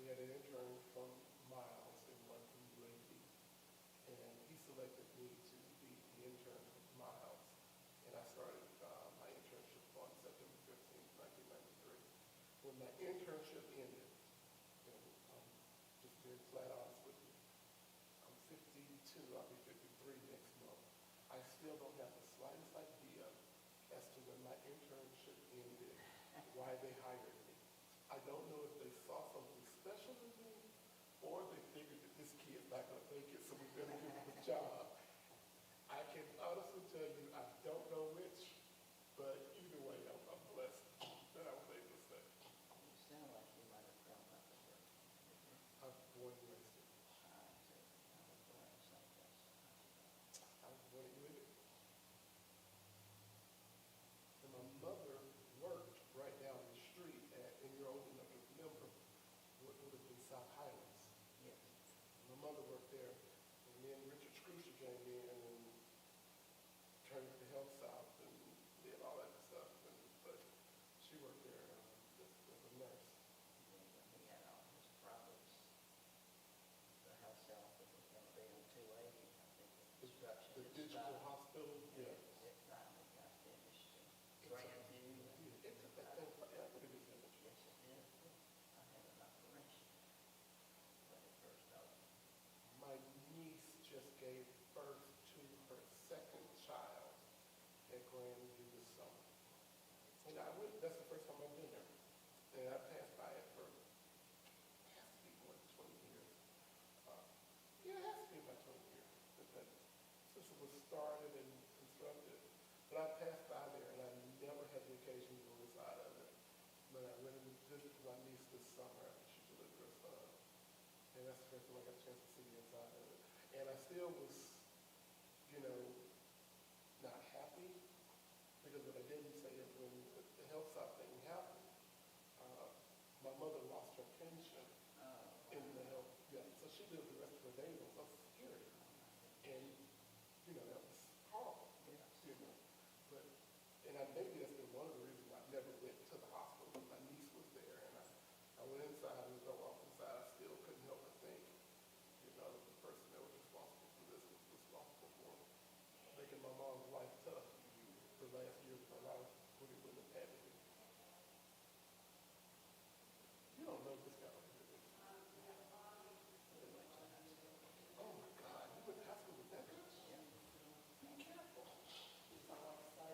We had an intern from Miles and one from UAB, and he selected me to be the intern with Miles. And I started my internship on September 15th, 1993. When my internship ended, and just being flat honest with you, I'm 52, I'll be 53 next month. I still don't have the slightest idea as to when my internship ended, why they hired me. I don't know if they saw something special in me, or they figured that this kid's not going to make it, so we're going to give him a job. I can honestly tell you, I don't know which, but either way, I'm blessed that I was able to stay. You sound like you might have grown up in Britain. I was born and raised here. I was born in St. Louis. I was born in UAB. And my mother worked right down the street at, and you're old enough to remember, what would have been South Highlands. Yes. My mother worked there, and then Richard Scrusher came in and turned the health south and did all that stuff. But she worked there just as a nurse. He had all his problems. The house health that was going to be on 280, I think the construction. The digital hospital? Yeah. It finally got finished. Brand new. It took that thing forever to get finished. Yes, it did. I had an operation when it first opened. My niece just gave birth to her second child at Grandview this summer. And that's the first time I've been there. And I passed by it for, it has to be more than 20 years. Yeah, it has to be about 20 years. Since it was started and constructed. But I passed by there and I never had the occasion to go inside of it. But I went and visited my niece this summer after she delivered her son. And that's the first time I got a chance to see the inside of it. And I still was, not happy, because what I didn't say is when the health side thing happened, my mother lost her pension in the health. Yeah, so she lived the rest of her days on Social Security. And, that was horrible. But, maybe that's been one of the reasons why I never went to the hospital. My niece was there, and I went inside, and as I walked inside, I still couldn't help but think, the person that was responsible for this was responsible for making my mom's life tough the last years of her life when it wouldn't have had to be. You don't know this guy over here, do you? Oh my God, you went to high school with that guy? Be careful. How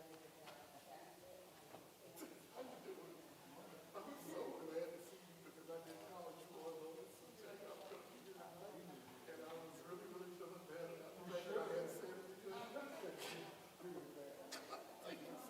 you doing? I'm so glad to see you because I didn't call you on this. I'm going to be here tonight. And I was really, really feeling bad. I'm glad that I had said it because you really bad. Thank you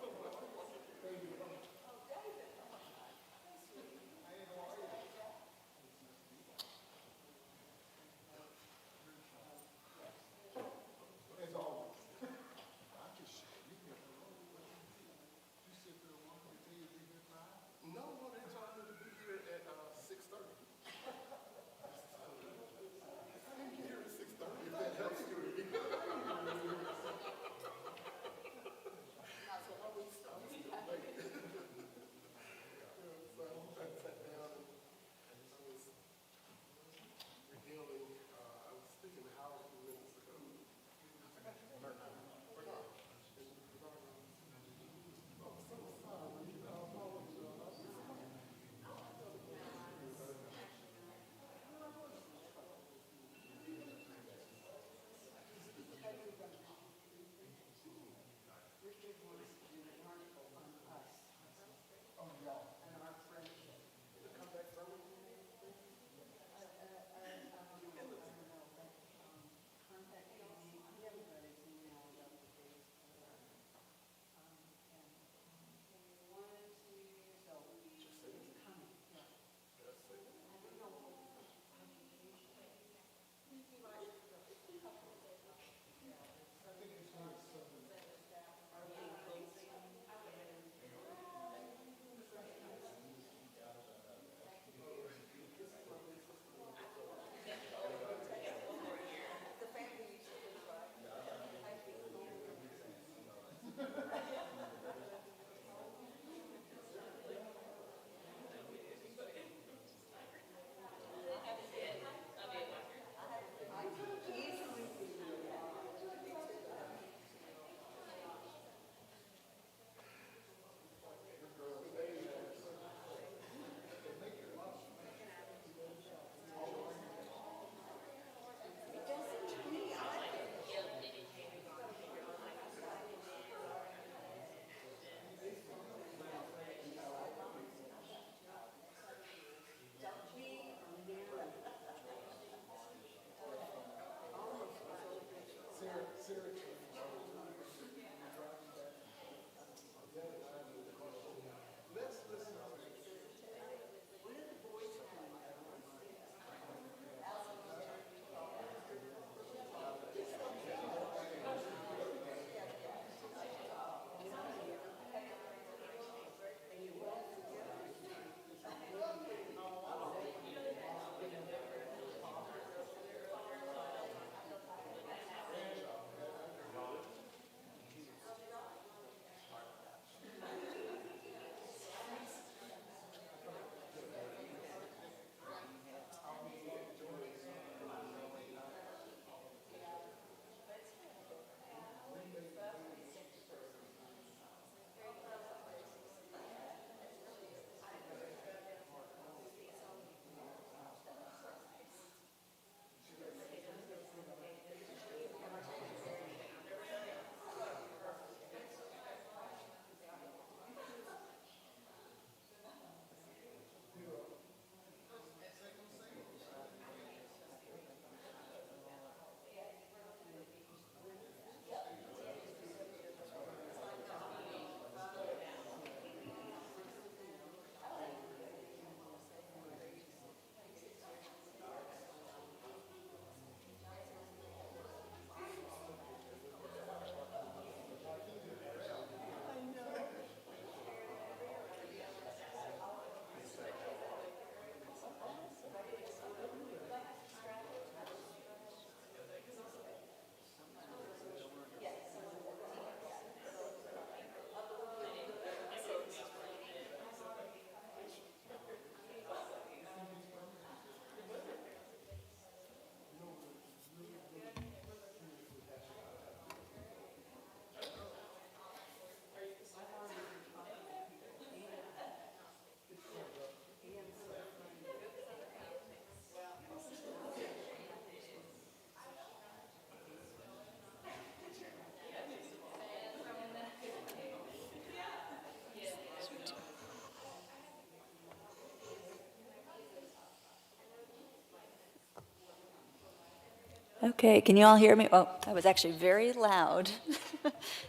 Okay, can you all hear me? Oh, that was actually very loud.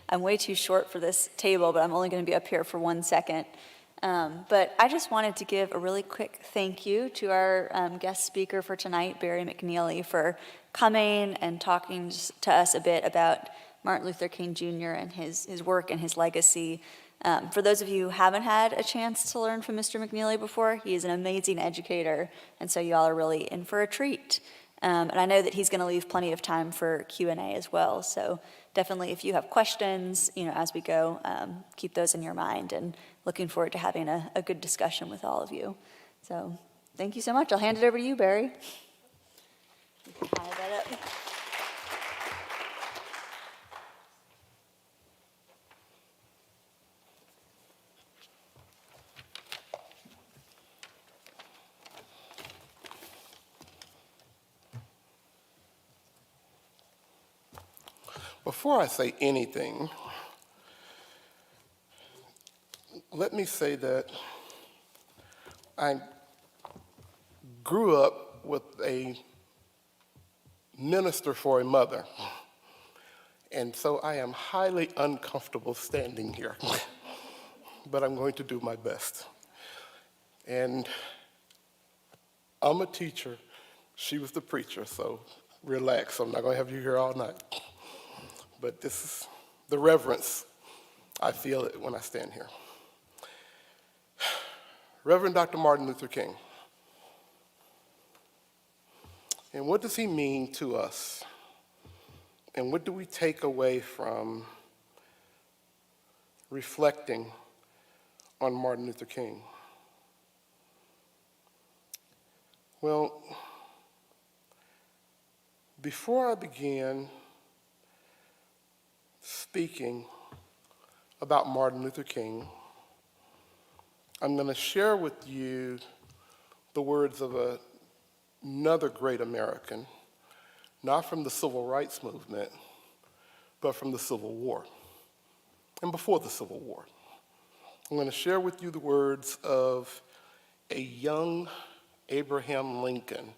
I'm way too short for this table, but I'm only going to be up here for 1 second. But I just wanted to give a really quick thank you to our guest speaker for tonight, Barry McNealy, for coming and talking to us a bit about Martin Luther King Jr. and his work and his legacy. For those of you who haven't had a chance to learn from Mr. McNealy before, he is an amazing educator, and so y'all are really in for a treat. And I know that he's going to leave plenty of time for Q&A as well. So definitely, if you have questions, as we go, keep those in your mind. And looking forward to having a good discussion with all of you. So thank you so much. I'll hand it over to you, Barry. You can tie that up. Before I say anything, let me say that I grew up with a minister for a mother, and so I am highly uncomfortable standing here, but I'm going to do my best. And I'm a teacher, she was the preacher, so relax, I'm not going to have you here all night. But this is the reverence. I feel it when I stand here. Reverend Dr. Martin Luther King. And what does he mean to us? And what do we take away from reflecting on Martin Luther King? Well, before I began speaking about Martin Luther King, I'm going to share with you the words of another great American, not from the Civil Rights Movement, but from the Civil War, and before the Civil War. I'm going to share with you the words of a young Abraham Lincoln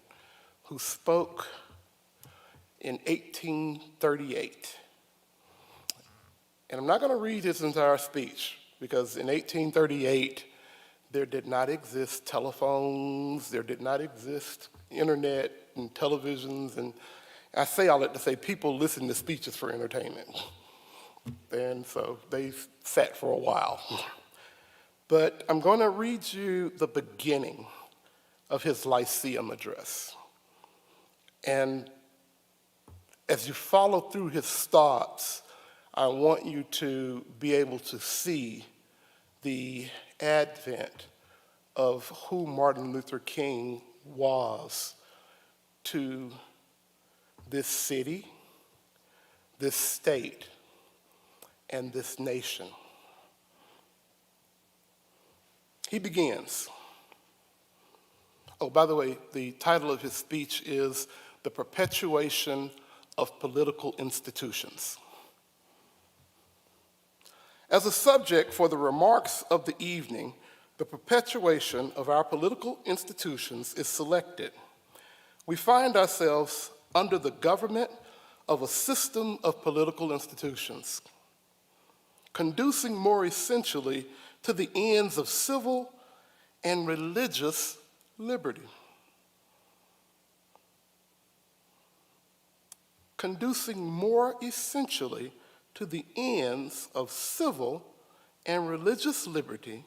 who spoke in 1838. And I'm not going to read his entire speech, because in 1838, there did not exist telephones, there did not exist internet and televisions, and I say all that to say people listen to speeches for entertainment. And so they sat for a while. But I'm going to read you the beginning of his Lyceum address. And as you follow through his thoughts, I want you to be able to see the advent of who Martin Luther King was to this city, this state, and this nation. He begins. Oh, by the way, the title of his speech is The Perpetuation of Political Institutions. As a subject for the remarks of the evening, the perpetuation of our political institutions is selected. We find ourselves under the government of a system of political institutions, conducing more essentially to the ends of civil and religious liberty. Conducing more essentially to the ends of civil and religious liberty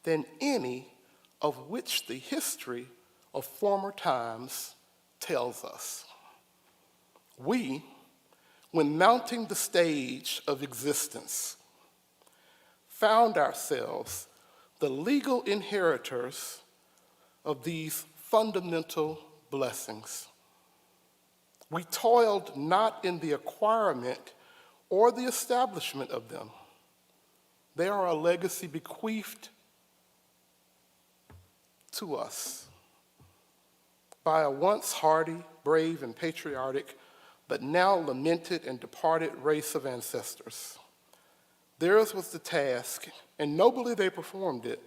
than any of which the history of former times tells us. We, when mounting the stage of existence, found ourselves the legal inheritors of these fundamental blessings. We toiled not in the acquirement or the establishment of them. They are a legacy bequeathed to us by a once hardy, brave, and patriotic, but now lamented and departed race of ancestors. Theirs was the task, and nobly they performed it,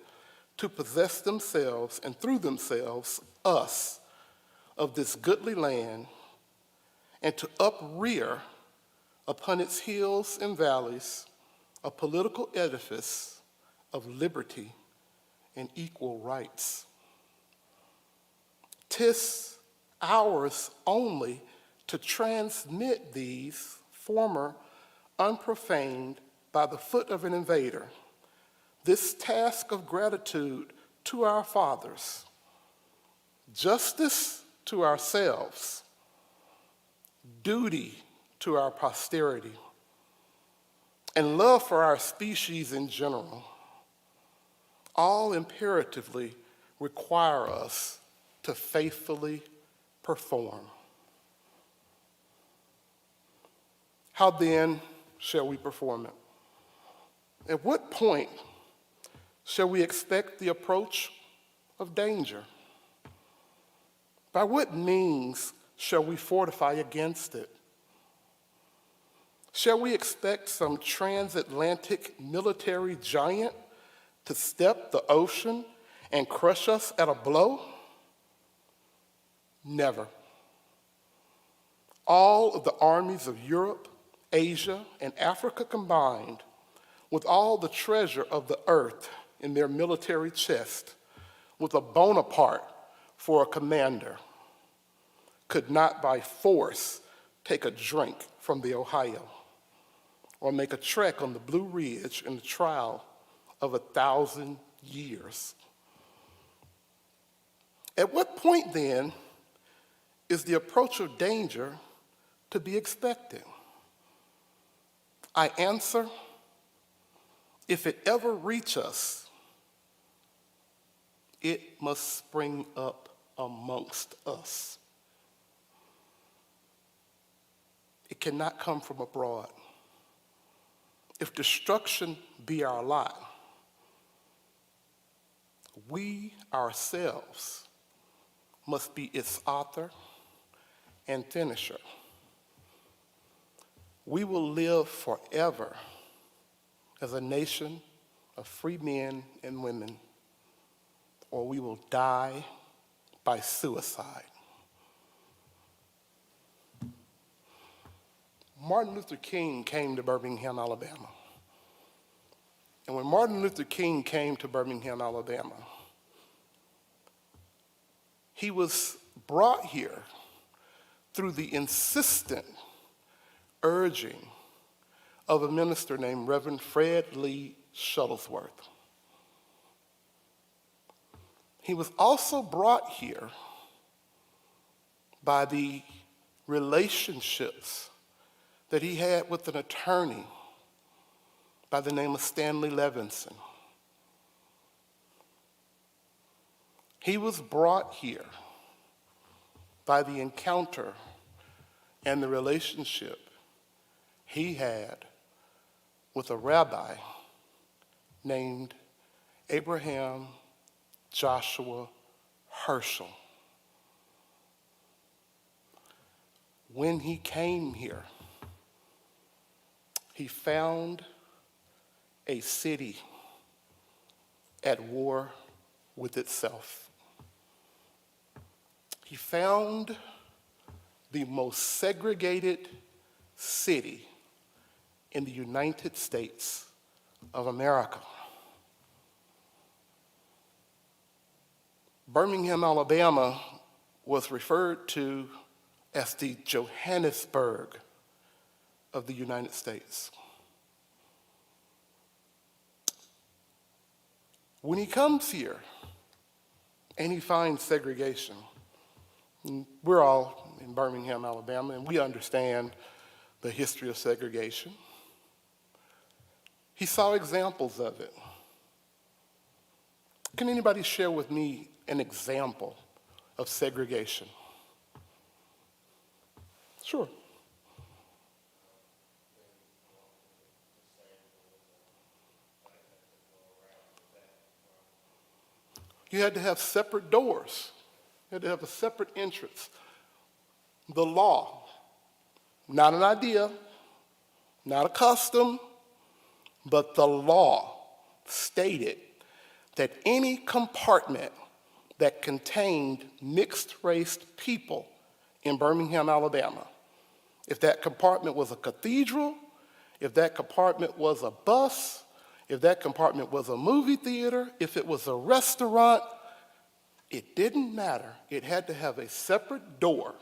to possess themselves, and through themselves, us, of this goodly land, and to uprear upon its hills and valleys a political edifice of liberty and equal rights. 'Tis ours only to transmit these, former unprofaned by the foot of an invader, this task of gratitude to our fathers, justice to ourselves, duty to our posterity, and love for our species in general, all imperatively require us to faithfully perform. How then shall we perform it? At what point shall we expect the approach of danger? By what means shall we fortify against it? Shall we expect some transatlantic military giant to step the ocean and crush us at a blow? Never. All of the armies of Europe, Asia, and Africa combined, with all the treasure of the earth in their military chest, with a Bonaparte for a commander, could not by force take a drink from the Ohio or make a trek on the Blue Ridge in the trial of 1,000 years. At what point, then, is the approach of danger to be expected? I answer, if it ever reach us, it must spring up amongst us. It cannot come from abroad. If destruction be our lot, we ourselves must be its author and finisher. We will live forever as a nation of free men and women, or we will die by suicide. Martin Luther King came to Birmingham, Alabama. And when Martin Luther King came to Birmingham, Alabama, he was brought here through the insistent urging of a minister named Reverend Fred Lee Shuttlesworth. He was also brought here by the relationships that he had with an attorney by the name of Stanley Levinson. He was brought here by the encounter and the relationship he had with a rabbi named Abraham Joshua Herschel. When he came here, he found a city at war with itself. He found the most segregated city in the United States of America. Birmingham, Alabama was referred to as the Johannesburg of the United States. When he comes here and he finds segregation, we're all in Birmingham, Alabama, and we understand the history of segregation. He saw examples of it. Can anybody share with me an example of segregation? Sure. You had to have separate doors. You had to have a separate entrance. The law, not an idea, not a custom, but the law stated that any compartment that contained mixed-race people in Birmingham, Alabama if that compartment was a cathedral, if that compartment was a bus, if that compartment was a movie theater, if it was a restaurant, it didn't matter. It had to have a separate door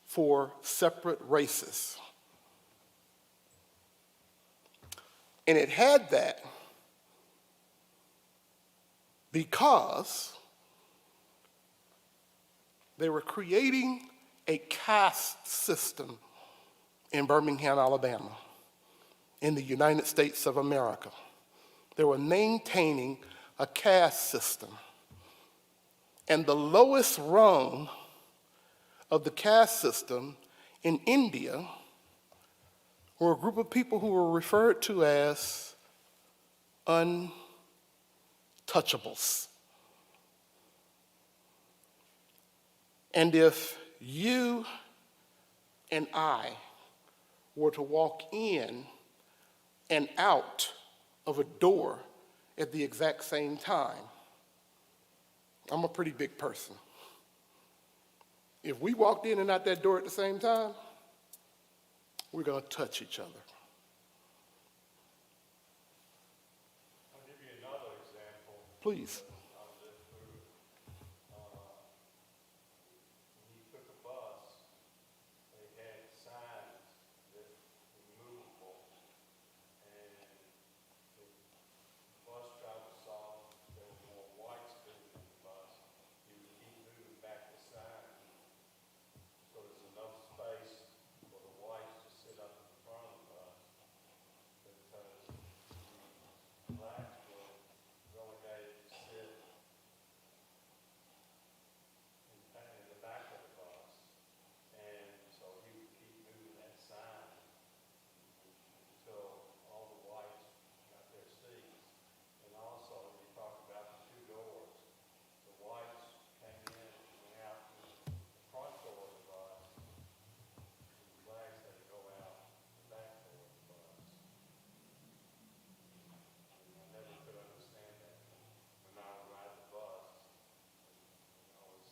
for separate races. And it had that because they were creating a caste system in Birmingham, Alabama, in the United States of America. They were maintaining a caste system. And the lowest rung of the caste system in India were a group of people who were referred to as untouchables. And if you and I were to walk in and out of a door at the exact same time, I'm a pretty big person. If we walked in and out that door at the same time, we're going to touch each other. I'll give you another example. Please. I lived through, when you took a bus, they had signs that were movable, and the bus driver saw there were more whites moving in the bus. He would keep moving back the sign, so there's enough space for the whites to sit up in the front of the bus, because the blacks were relegated to sit in the back of the bus. And so he would keep moving that sign until all the whites got their seats. And also, we talked about the two doors. The whites came in and went out the front door of the bus. The blacks had to go out the back door of the bus. And I never could understand that. When I would ride the bus, I was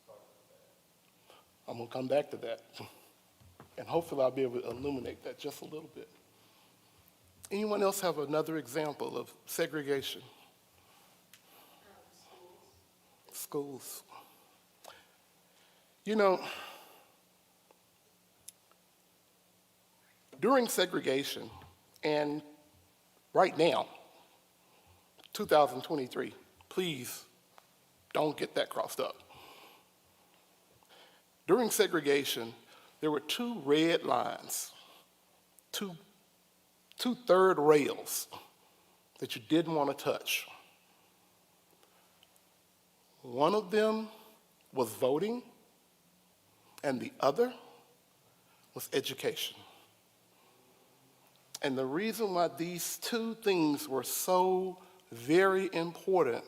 stuck with that. I'm going to come back to that. And hopefully I'll be able to illuminate that just a little bit. Anyone else have another example of segregation? Schools. You know, during segregation, and right now, 2023, please don't get that crossed up. During segregation, there were two red lines, two third rails that you didn't want to touch. One of them was voting, and the other was education. And the reason why these two things were so very important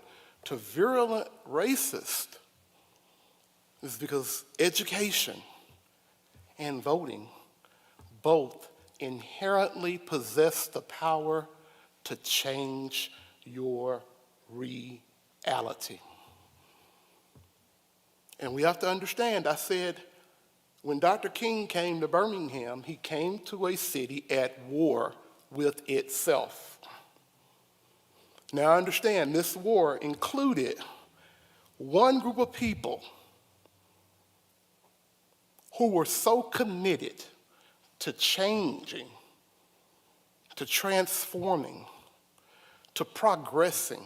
to virulent racists is because education and voting both inherently possess the power to change your reality. And we have to understand, I said, when Dr. King came to Birmingham, he came to a city at war with itself. Now understand, this war included one group of people who were so committed to changing, to transforming, to progressing,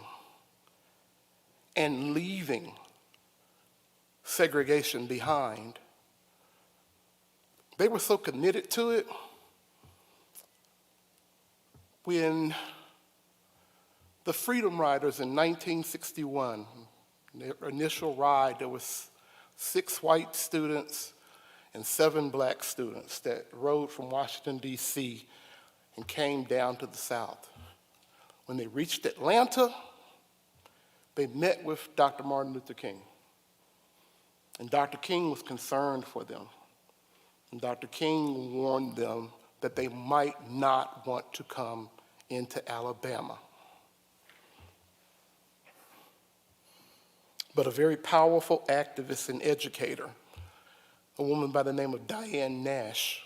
and leaving segregation behind. They were so committed to it, when the Freedom Riders in 1961, their initial ride, there was 6 white students and 7 black students that rode from Washington, D.C. and came down to the South. When they reached Atlanta, they met with Dr. Martin Luther King. And Dr. King was concerned for them. And Dr. King warned them that they might not want to come into Alabama. But a very powerful activist and educator a woman by the name of Diane Nash.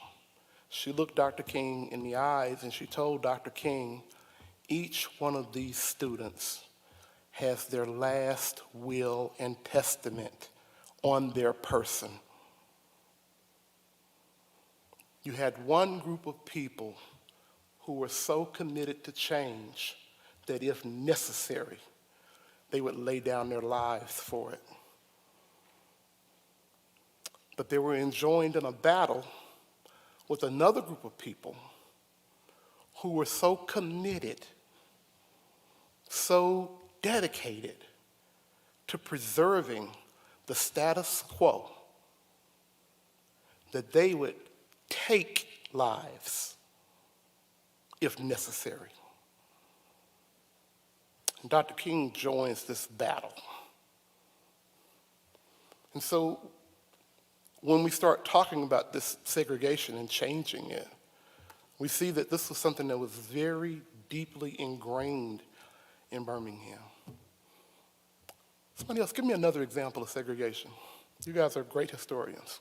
She looked Dr. King in the eyes and she told Dr. King, each one of these students has their last will and testament on their person. You had one group of people who were so committed to change that if necessary, they would lay down their lives for it. But they were enjoined in a battle with another group of people who were so committed, so dedicated to preserving the status quo that they would take lives if necessary. And Dr. King joins this battle. And so when we start talking about this segregation and changing it, we see that this was something that was very deeply ingrained in Birmingham. Somebody else, give me another example of segregation. You guys are great historians.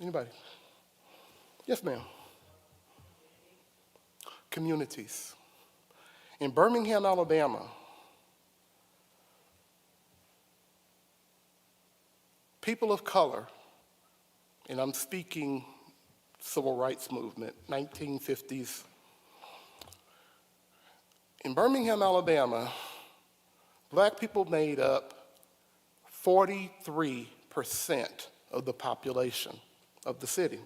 Anybody? Yes, ma'am. Communities. In Birmingham, Alabama, people of color, and I'm speaking civil rights movement, 1950s. In Birmingham, Alabama, black people made up 43% of the population of the city.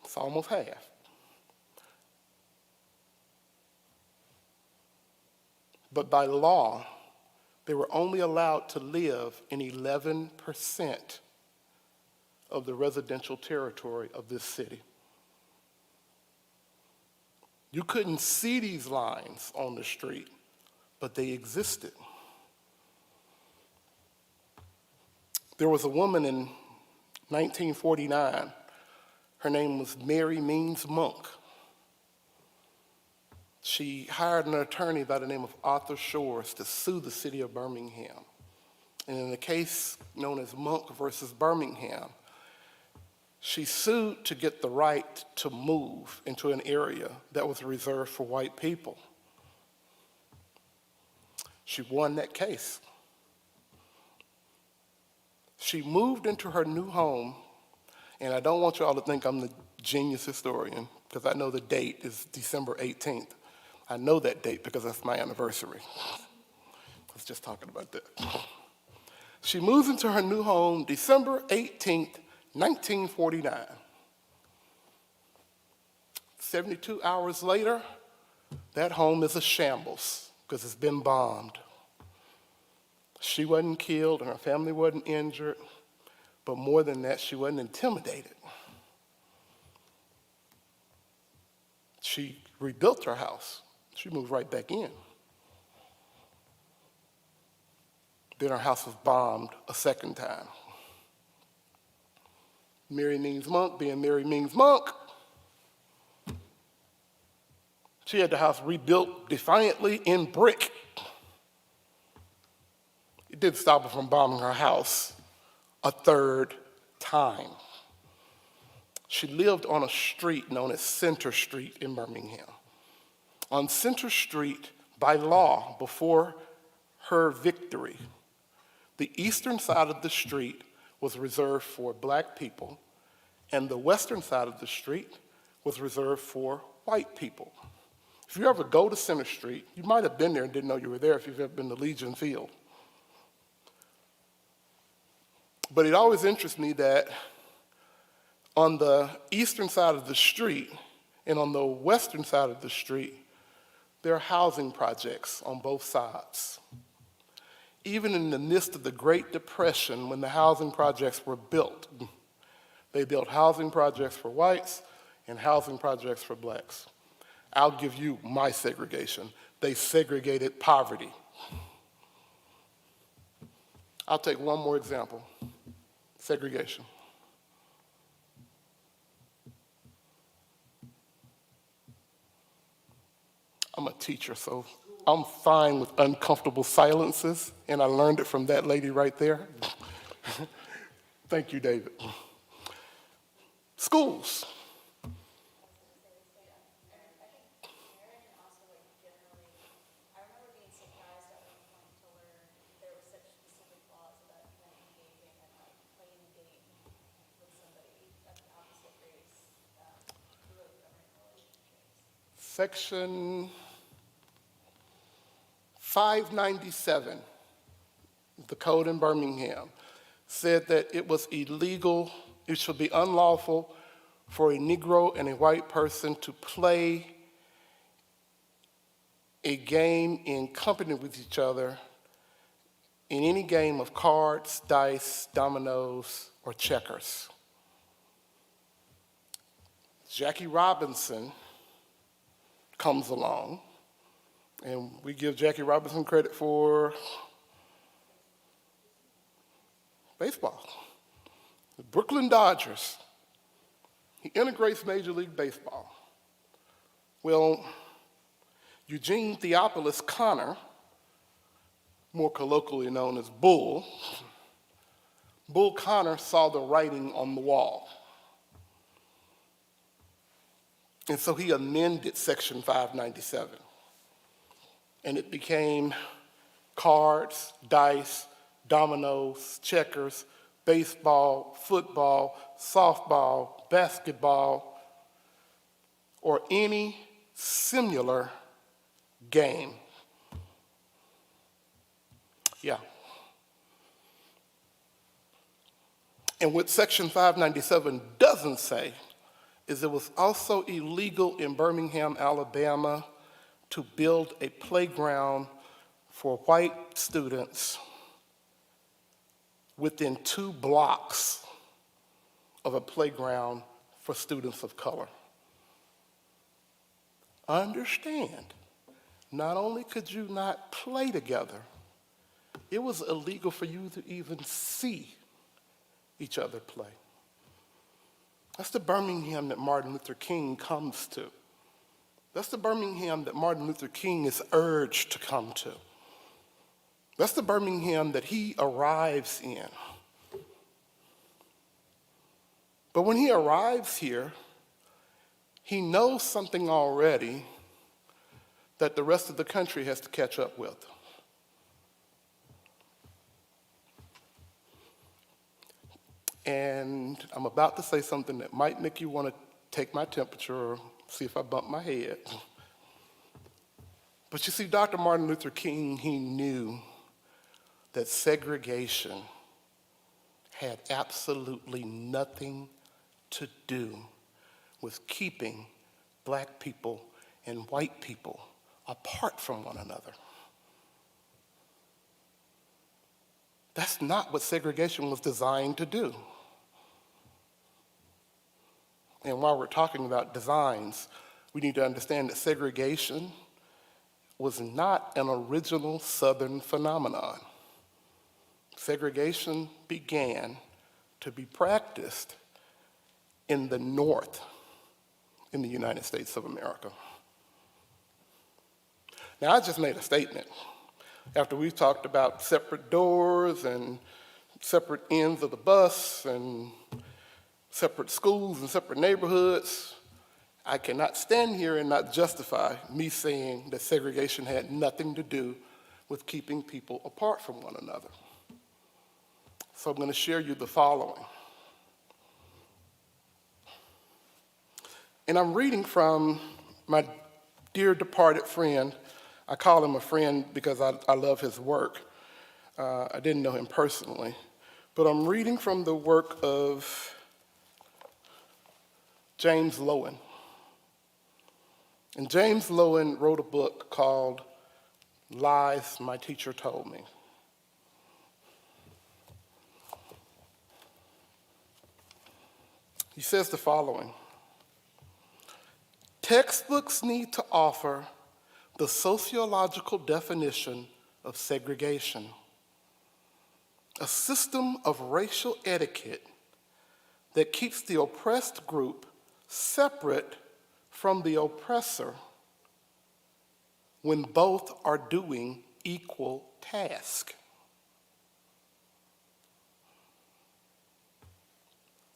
It's almost half. But by law, they were only allowed to live in 11% of the residential territory of this city. You couldn't see these lines on the street, but they existed. There was a woman in 1949. Her name was Mary Means Monk. She hired an attorney by the name of Arthur Shores to sue the city of Birmingham. And in a case known as Monk versus Birmingham, she sued to get the right to move into an area that was reserved for white people. She won that case. She moved into her new home, and I don't want you all to think I'm the genius historian, because I know the date is December 18th. I know that date because that's my anniversary. I was just talking about that. She moves into her new home December 18th, 1949. 72 hours later, that home is a shambles because it's been bombed. She wasn't killed and her family wasn't injured, but more than that, she wasn't intimidated. She rebuilt her house. She moved right back in. Then her house was bombed a second time. Mary Means Monk, being Mary Means Monk, she had the house rebuilt defiantly in brick. It didn't stop her from bombing her house a third time. She lived on a street known as Center Street in Birmingham. On Center Street, by law, before her victory, the eastern side of the street was reserved for black people, and the western side of the street was reserved for white people. If you ever go to Center Street, you might have been there and didn't know you were there if you've ever been to Legion Field. But it always interests me that on the eastern side of the street and on the western side of the street, there are housing projects on both sides. Even in the midst of the Great Depression, when the housing projects were built, they built housing projects for whites and housing projects for blacks. I'll give you my segregation. They segregated poverty. I'll take one more example. Segregation. I'm a teacher, so I'm fine with uncomfortable silences, and I learned it from that lady right there. Thank you, David. Schools. Section 597, the code in Birmingham, said that it was illegal, it should be unlawful for a Negro and a white person to play a game in company with each other in any game of cards, dice, dominoes, or checkers. Jackie Robinson comes along, and we give Jackie Robinson credit for baseball. The Brooklyn Dodgers, he integrates Major League Baseball. Well, Eugene Theophilus Connor, more colloquially known as Bull Connor saw the writing on the wall. And so he amended Section 597. And it became cards, dice, dominoes, checkers, baseball, football, softball, basketball, or any similar game. Yeah. And what Section 597 doesn't say is it was also illegal in Birmingham, Alabama, to build a playground for white students within 2 blocks of a playground for students of color. Understand, not only could you not play together, it was illegal for you to even see each other play. That's the Birmingham that Martin Luther King comes to. That's the Birmingham that Martin Luther King is urged to come to. That's the Birmingham that he arrives in. But when he arrives here, he knows something already that the rest of the country has to catch up with. And I'm about to say something that might make you want to take my temperature or see if I bump my head. But you see, Dr. Martin Luther King, he knew that segregation had absolutely nothing to do with keeping black people and white people apart from one another. That's not what segregation was designed to do. And while we're talking about designs, we need to understand that segregation was not an original Southern phenomenon. Segregation began to be practiced in the North in the United States of America. Now, I just made a statement. After we've talked about separate doors and separate ends of the bus and separate schools and separate neighborhoods, I cannot stand here and not justify me saying that segregation had nothing to do with keeping people apart from one another. So I'm going to share you the following. And I'm reading from my dear departed friend. I call him a friend because I love his work. I didn't know him personally. But I'm reading from the work of James Loewen. And James Loewen wrote a book called Lies My Teacher Told Me. He says the following: textbooks need to offer the sociological definition of segregation, a system of racial etiquette that keeps the oppressed group separate from the oppressor when both are doing equal task.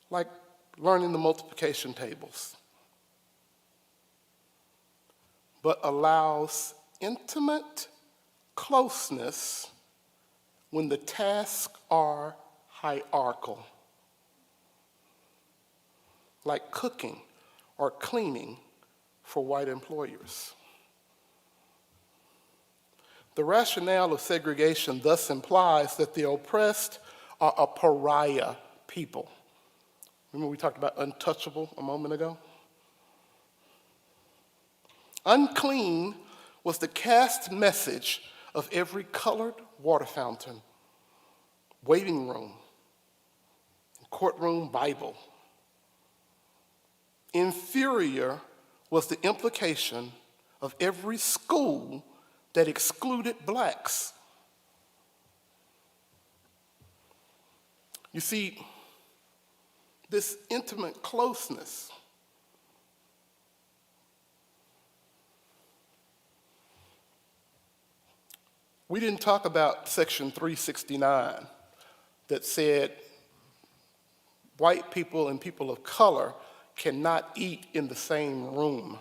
like learning the multiplication tables, but allows intimate closeness when the tasks are hierarchical, like cooking or cleaning for white employers. The rationale of segregation thus implies that the oppressed are a pariah people. Remember we talked about untouchable a moment ago? Unclean was the caste message of every colored water fountain, waiting room, courtroom Bible. Inferior was the implication of every school that excluded blacks. You see, this intimate closeness we didn't talk about Section 369 that said white people and people of color cannot eat in the same room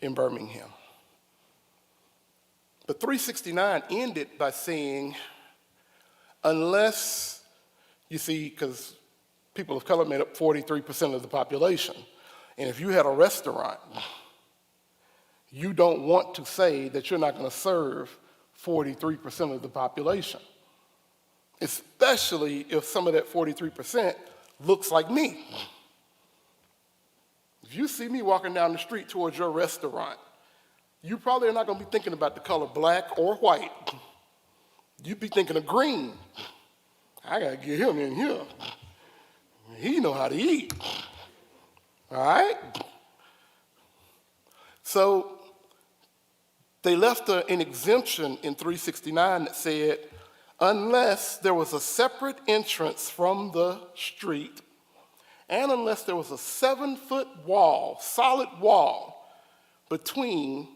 in Birmingham. But 369 ended by saying, unless, you see, because people of color made up 43% of the population, and if you had a restaurant, you don't want to say that you're not going to serve 43% of the population, especially if some of that 43% looks like me. If you see me walking down the street towards your restaurant, you probably are not going to be thinking about the color black or white. You'd be thinking of green. I got to get him in here. He know how to eat. All right? So they left an exemption in 369 that said, unless there was a separate entrance from the street, and unless there was a 7-foot wall, solid wall, between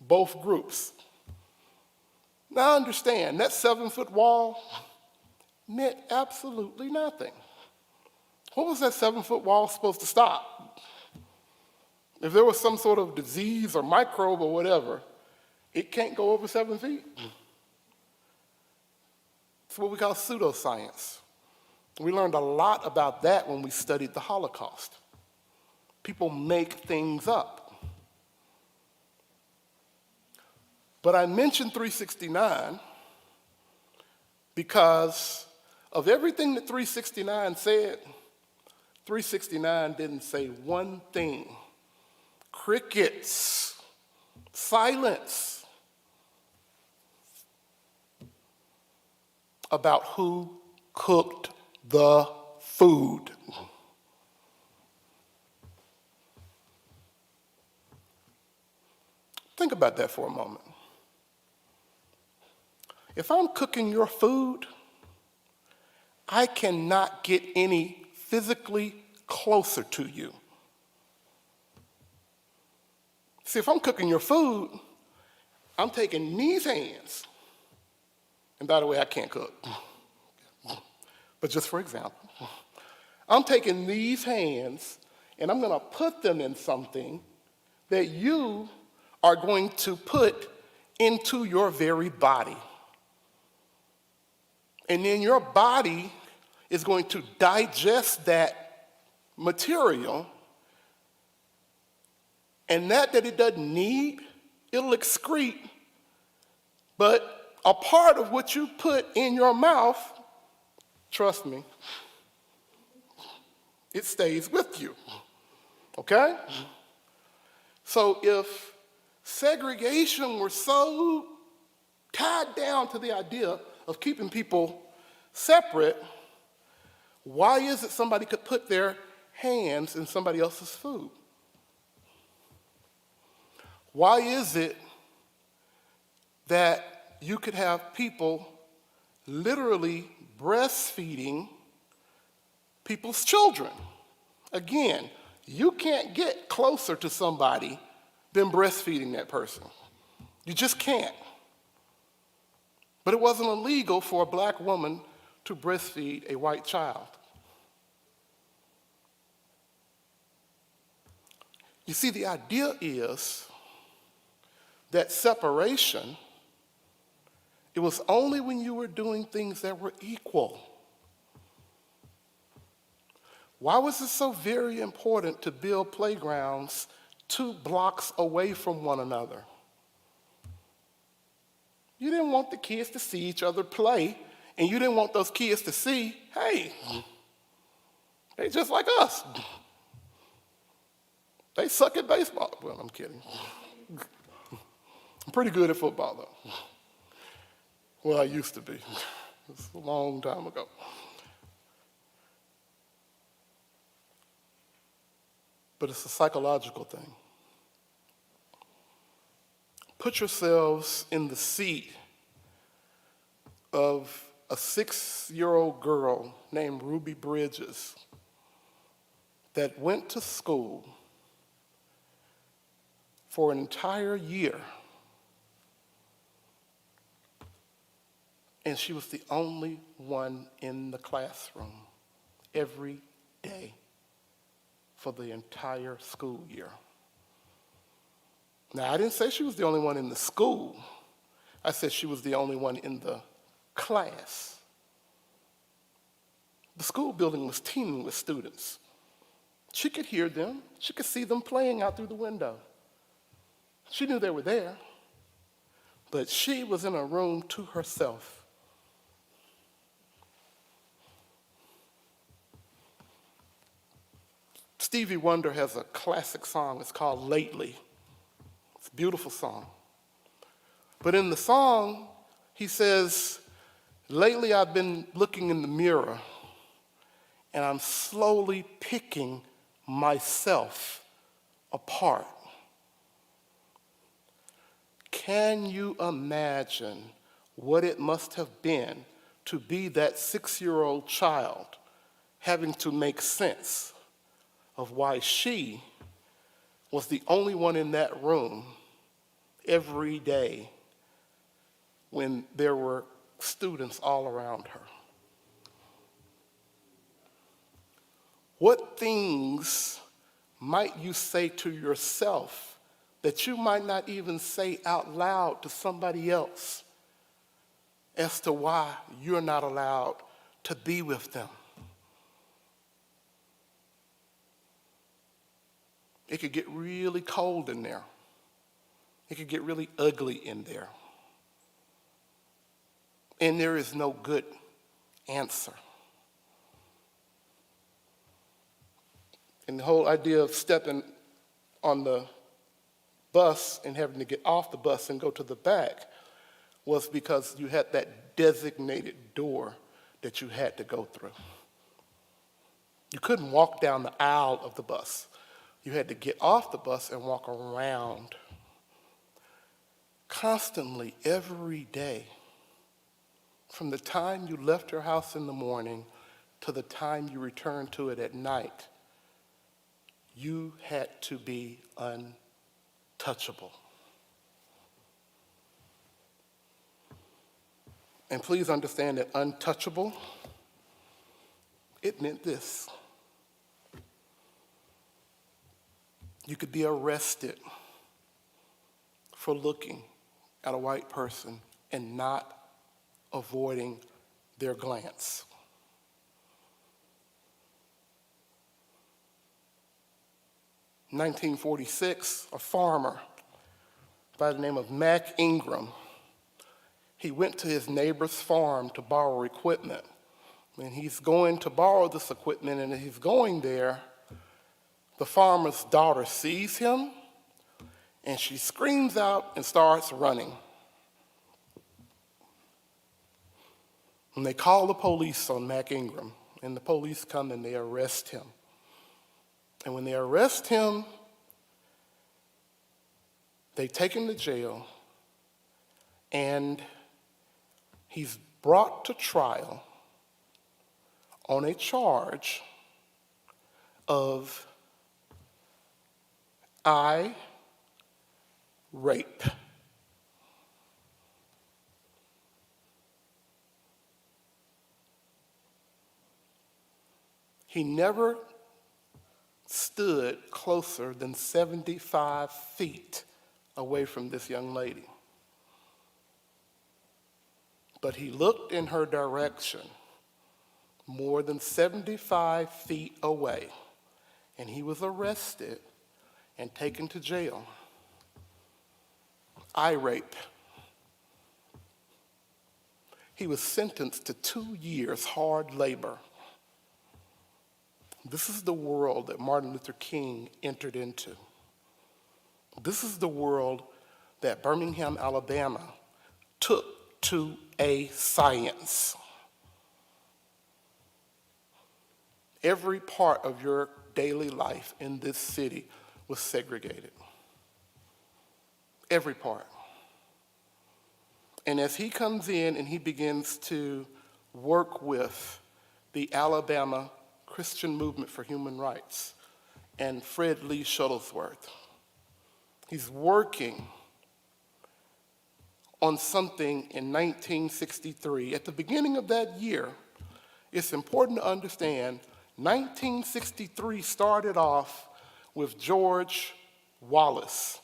both groups. Now understand, that 7-foot wall meant absolutely nothing. What was that 7-foot wall supposed to stop? If there was some sort of disease or microbe or whatever, it can't go over 7 feet. It's what we call pseudoscience. We learned a lot about that when we studied the Holocaust. People make things up. But I mentioned 369 because of everything that 369 said, 369 didn't say one thing. Crickets, silence about who cooked the food. Think about that for a moment. If I'm cooking your food, I cannot get any physically closer to you. See, if I'm cooking your food, I'm taking these hands, and by the way, I can't cook, but just for example, I'm taking these hands and I'm going to put them in something that you are going to put into your very body. And then your body is going to digest that material, and that it doesn't need, it'll excrete. But a part of what you put in your mouth, trust me, it stays with you, okay? So if segregation were so tied down to the idea of keeping people separate, why is it somebody could put their hands in somebody else's food? Why is it that you could have people literally breastfeeding people's children? Again, you can't get closer to somebody than breastfeeding that person. You just can't. But it wasn't illegal for a black woman to breastfeed a white child. You see, the idea is that separation, it was only when you were doing things that were equal. Why was it so very important to build playgrounds 2 blocks away from one another? You didn't want the kids to see each other play, and you didn't want those kids to see, hey, they just like us. They suck at baseball. Well, I'm kidding. I'm pretty good at football, though. Well, I used to be. It's a long time ago. But it's a psychological thing. Put yourselves in the seat of a 6-year-old girl named Ruby Bridges that went to school for an entire year, and she was the only one in the classroom every day for the entire school year. Now, I didn't say she was the only one in the school. I said she was the only one in the class. The school building was teeming with students. She could hear them. She could see them playing out through the window. She knew they were there, but she was in a room to herself. Stevie Wonder has a classic song. It's called Lately. It's a beautiful song. But in the song, he says, lately I've been looking in the mirror and I'm slowly picking myself apart. Can you imagine what it must have been to be that 6-year-old child having to make sense of why she was the only one in that room every day when there were students all around her? What things might you say to yourself that you might not even say out loud to somebody else as to why you're not allowed to be with them? It could get really cold in there. It could get really ugly in there. And there is no good answer. And the whole idea of stepping on the bus and having to get off the bus and go to the back was because you had that designated door that you had to go through. You couldn't walk down the aisle of the bus. You had to get off the bus and walk around. Constantly, every day, from the time you left your house in the morning to the time you returned to it at night, you had to be untouchable. And please understand that untouchable, it meant this. You could be arrested for looking at a white person and not avoiding their glance. In 1946, a farmer by the name of Mac Ingram, he went to his neighbor's farm to borrow equipment. And he's going to borrow this equipment, and as he's going there, the farmer's daughter sees him, and she screams out and starts running. And they call the police on Mac Ingram, and the police come and they arrest him. And when they arrest him, they take him to jail, and he's brought to trial on a charge of rape. He never stood closer than 75 feet away from this young lady. But he looked in her direction more than 75 feet away, and he was arrested and taken to jail. Eye rape. He was sentenced to 2 years hard labor. This is the world that Martin Luther King entered into. This is the world that Birmingham, Alabama took to a science. Every part of your daily life in this city was segregated. Every part. And as he comes in and he begins to work with the Alabama Christian Movement for Human Rights and Fred Lee Shuttlesworth, he's working on something in 1963. At the beginning of that year, it's important to understand 1963 started off with George Wallace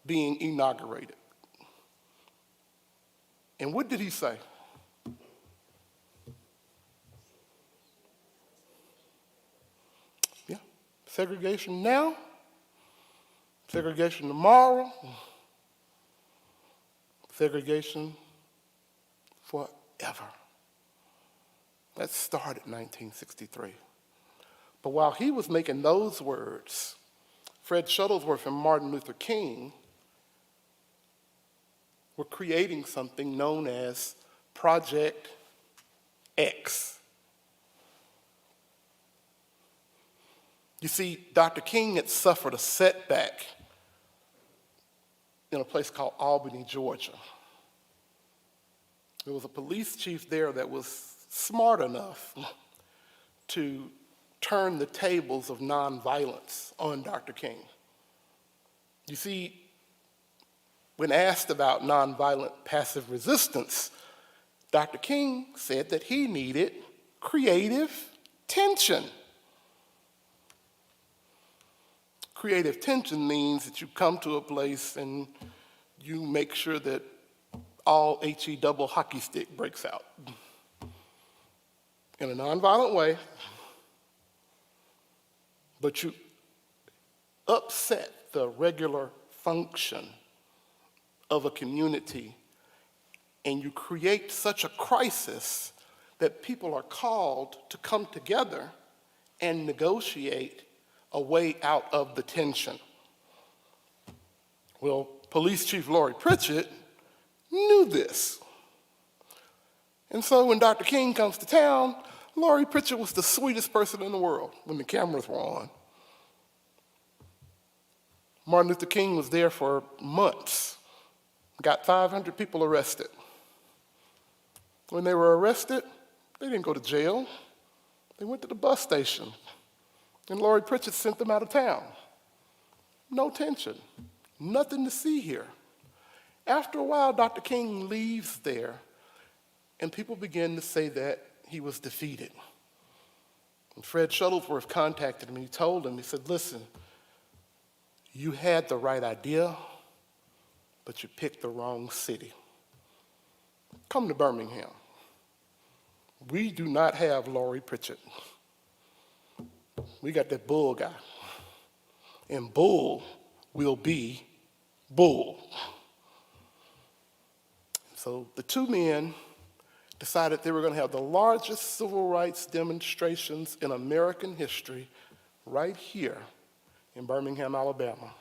being inaugurated. And what did he say? Yeah, segregation now, segregation tomorrow, segregation forever. That started in 1963. But while he was making those words, Fred Shuttlesworth and Martin Luther King were creating something known as Project X. You see, Dr. King had suffered a setback in a place called Albany, Georgia. There was a police chief there that was smart enough to turn the tables of nonviolence on Dr. King. You see, when asked about nonviolent passive resistance, Dr. King said that he needed creative tension. Creative tension means that you come to a place and you make sure that all HE double hockey stick breaks out in a nonviolent way, but you upset the regular function of a community, and you create such a crisis that people are called to come together and negotiate a way out of the tension. Well, Police Chief Laurie Pritchett knew this. And so when Dr. King comes to town, Laurie Pritchett was the sweetest person in the world when the cameras were on. Martin Luther King was there for months, got 500 people arrested. When they were arrested, they didn't go to jail. They went to the bus station, and Laurie Pritchett sent them out of town. No tension, nothing to see here. After a while, Dr. King leaves there, and people begin to say that he was defeated. And Fred Shuttlesworth contacted him, and he told him, he said, listen, you had the right idea, but you picked the wrong city. Come to Birmingham. We do not have Laurie Pritchett. We got that Bull guy. And Bull will be Bull. So the two men decided they were going to have the largest civil rights demonstrations in American history right here in Birmingham, Alabama.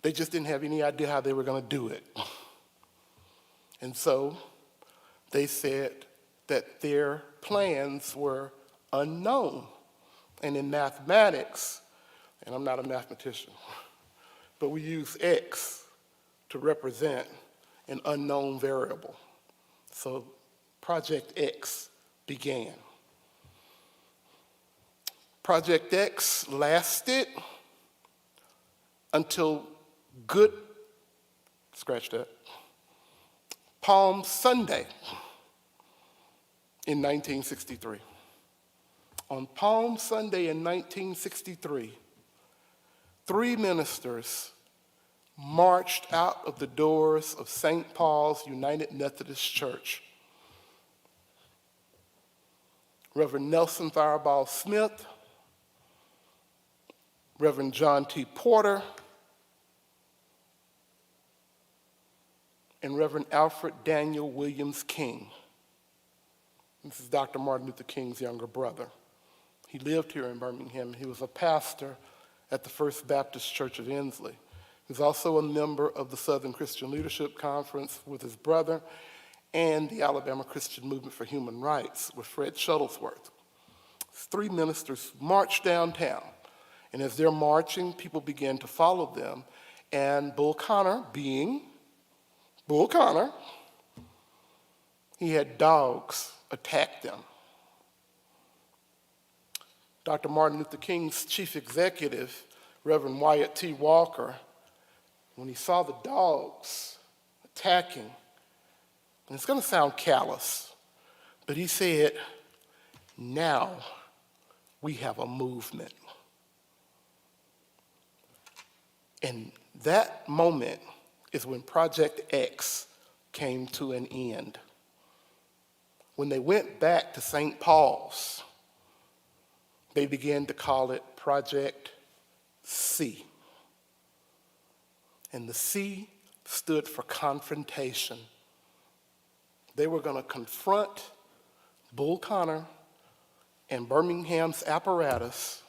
They just didn't have any idea how they were going to do it. And so they said that their plans were unknown. And in mathematics, and I'm not a mathematician, but we use X to represent an unknown variable. So Project X began. Project X lasted until Palm Sunday in 1963. On Palm Sunday in 1963, 3 ministers marched out of the doors of St. Paul's United Methodist Church. Reverend Nelson Fireball Smith, Reverend John T. Porter, and Reverend Alfred Daniel Williams King. This is Dr. Martin Luther King's younger brother. He lived here in Birmingham. He was a pastor at the First Baptist Church of Inslee. He was also a member of the Southern Christian Leadership Conference with his brother and the Alabama Christian Movement for Human Rights with Fred Shuttlesworth. These 3 ministers marched downtown, and as they're marching, people began to follow them, and Bull Connor, being Bull Connor, he had dogs attack them. Dr. Martin Luther King's chief executive, Reverend Wyatt T. Walker, when he saw the dogs attacking, and it's going to sound callous, but he said, now we have a movement. And that moment is when Project X came to an end. When they went back to St. Paul's, they began to call it Project C. And the C stood for confrontation. They were going to confront Bull Connor and Birmingham's apparatus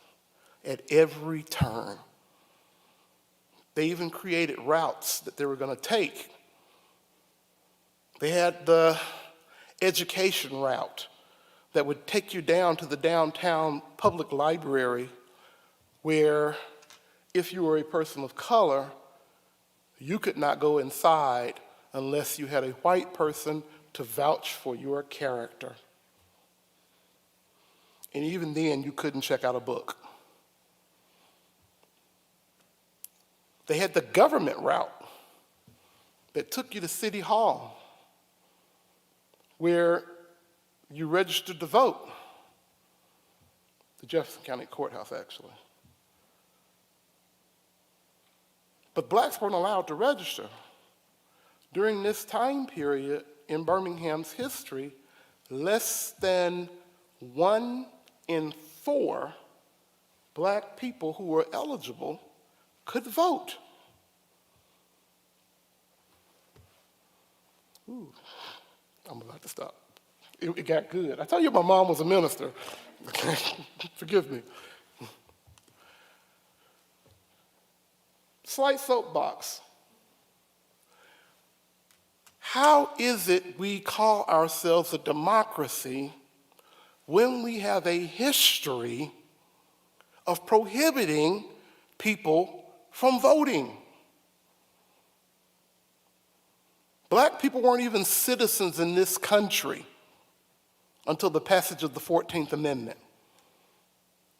at every turn. They even created routes that they were going to take. They had the education route that would take you down to the downtown public library where, if you were a person of color, you could not go inside unless you had a white person to vouch for your character. And even then, you couldn't check out a book. They had the government route that took you to City Hall, where you registered to vote. The Jefferson County Courthouse, actually. But blacks weren't allowed to register. During this time period in Birmingham's history, less than 1 in 4 black people who were eligible could vote. Ooh, I'm about to stop. It got good. I tell you, my mom was a minister. Forgive me. Slight soapbox. How is it we call ourselves a democracy when we have a history of prohibiting people from voting? Black people weren't even citizens in this country until the passage of the 14th Amendment.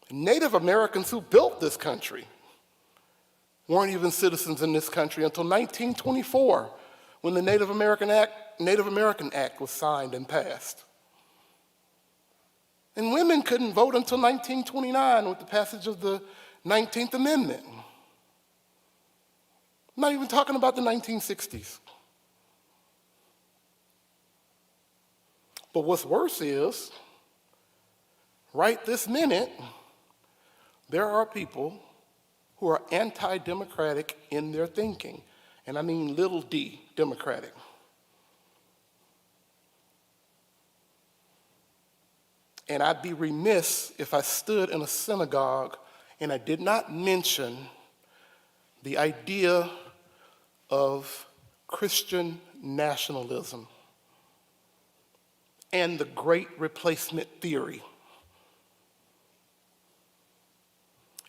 Native Americans who built this country weren't even citizens in this country until 1924, when the Native American Act was signed and passed. And women couldn't vote until 1929 with the passage of the 19th Amendment. I'm not even talking about the 1960s. But what's worse is, right this minute, there are people who are anti-democratic in their thinking, and I mean little d democratic. And I'd be remiss if I stood in a synagogue and I did not mention the idea of Christian nationalism and the Great Replacement theory.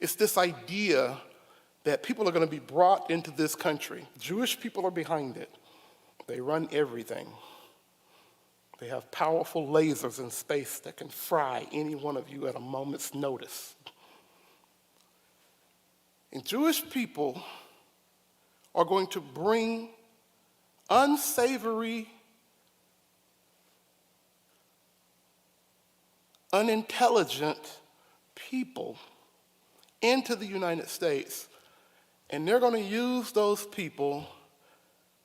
It's this idea that people are going to be brought into this country. Jewish people are behind it. They run everything. They have powerful lasers in space that can fry any one of you at a moment's notice. And Jewish people are going to bring unsavory, unintelligent people into the United States, and they're going to use those people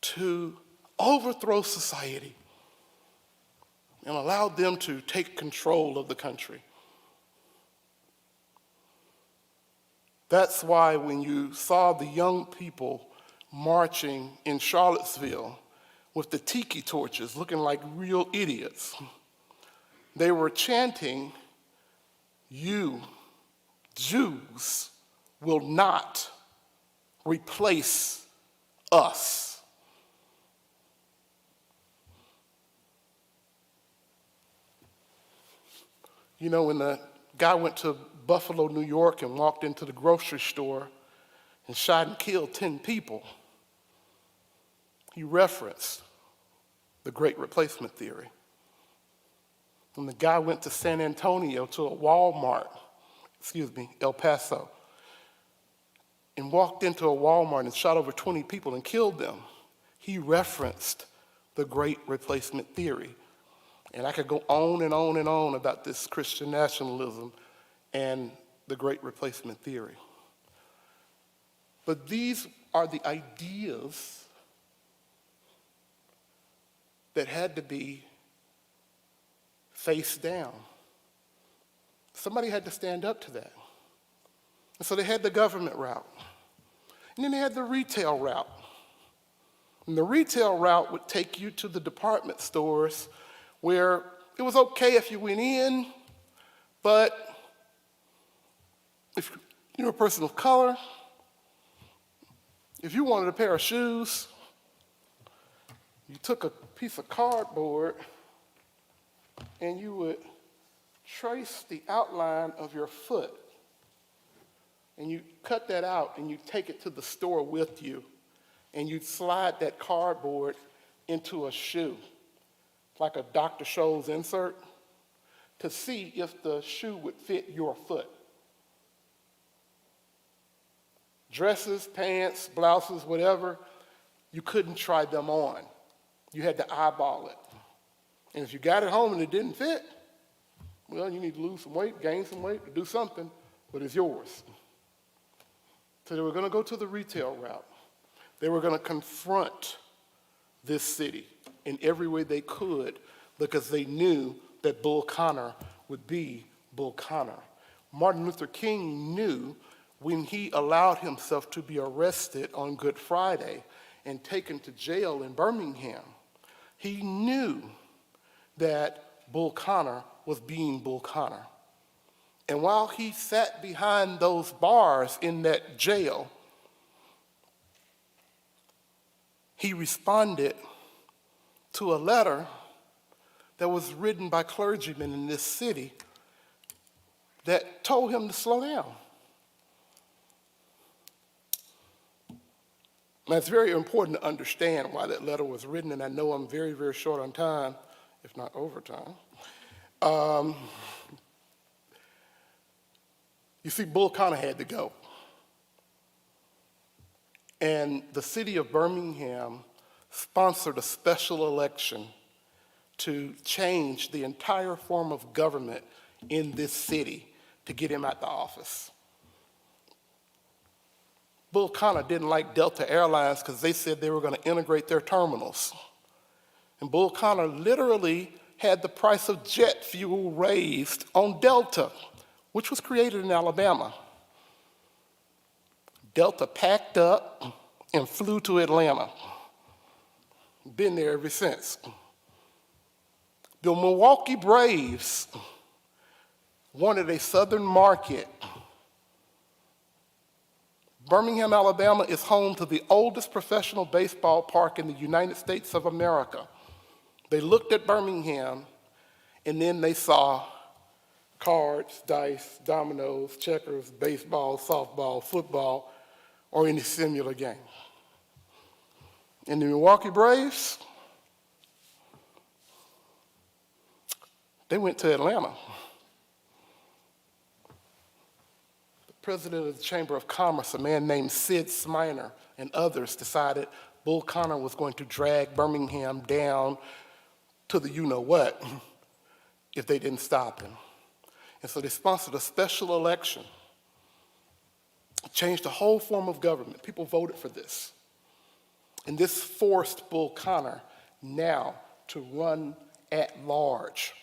to overthrow society and allow them to take control of the country. That's why when you saw the young people marching in Charlottesville with the tiki torches looking like real idiots, they were chanting, "You, Jews, will not replace us." You know, when the guy went to Buffalo, New York, and walked into the grocery store and shot and killed 10 people, he referenced the Great Replacement Theory. When the guy went to San Antonio to a Walmart, El Paso, and walked into a Walmart and shot over 20 people and killed them, he referenced the Great Replacement Theory. And I could go on and on and on about this Christian nationalism and the Great Replacement Theory. But these are the ideas that had to be face down. Somebody had to stand up to that. And so they had the government route. And then they had the retail route. And the retail route would take you to the department stores where it was okay if you went in, but if you're a person of color, if you wanted a pair of shoes, you took a piece of cardboard and you would trace the outline of your foot, and you cut that out and you take it to the store with you, and you'd slide that cardboard into a shoe, like a Dr. Scholl's insert, to see if the shoe would fit your foot. Dresses, pants, blouses, whatever, you couldn't try them on. You had to eyeball it. And if you got it home and it didn't fit, well, you need to lose some weight, gain some weight, or do something, but it's yours. So they were going to go to the retail route. They were going to confront this city in every way they could because they knew that Bull Connor would be Bull Connor. Martin Luther King knew when he allowed himself to be arrested on Good Friday and taken to jail in Birmingham, he knew that Bull Connor was being Bull Connor. And while he sat behind those bars in that jail, he responded to a letter that was written by clergymen in this city that told him to slow down. Now, it's very important to understand why that letter was written, and I know I'm very, very short on time, if not over time. You see, Bull Connor had to go. And the city of Birmingham sponsored a special election to change the entire form of government in this city to get him out the office. Bull Connor didn't like Delta Airlines because they said they were going to integrate their terminals. And Bull Connor literally had the price of jet fuel raised on Delta, which was created in Alabama. Delta packed up and flew to Atlanta. Been there ever since. The Milwaukee Braves wanted a southern market. Birmingham, Alabama is home to the oldest professional baseball park in the United States of America. They looked at Birmingham, and then they saw cards, dice, dominoes, checkers, baseball, softball, football, or any similar game. And the Milwaukee Braves, they went to Atlanta. The president of the Chamber of Commerce, a man named Sid Sminer, and others decided Bull Connor was going to drag Birmingham down to the you-know-what if they didn't stop him. And so they sponsored a special election, changed the whole form of government. People voted for this. And this forced Bull Connor now to run at large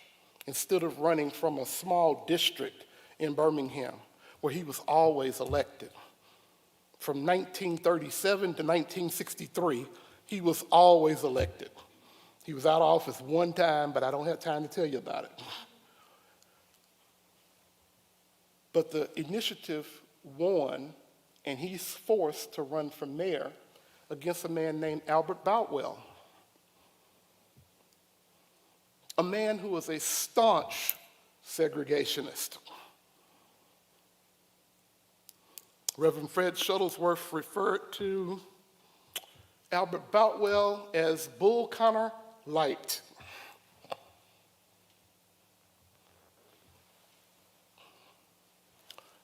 instead of running from a small district in Birmingham where he was always elected. From 1937 to 1963, he was always elected. He was out of office one time, but I don't have time to tell you about it. But the initiative won, and he's forced to run for mayor against a man named Albert Boutwell, a man who was a staunch segregationist. Reverend Fred Shuttlesworth referred to Albert Boutwell as Bull Connor Light.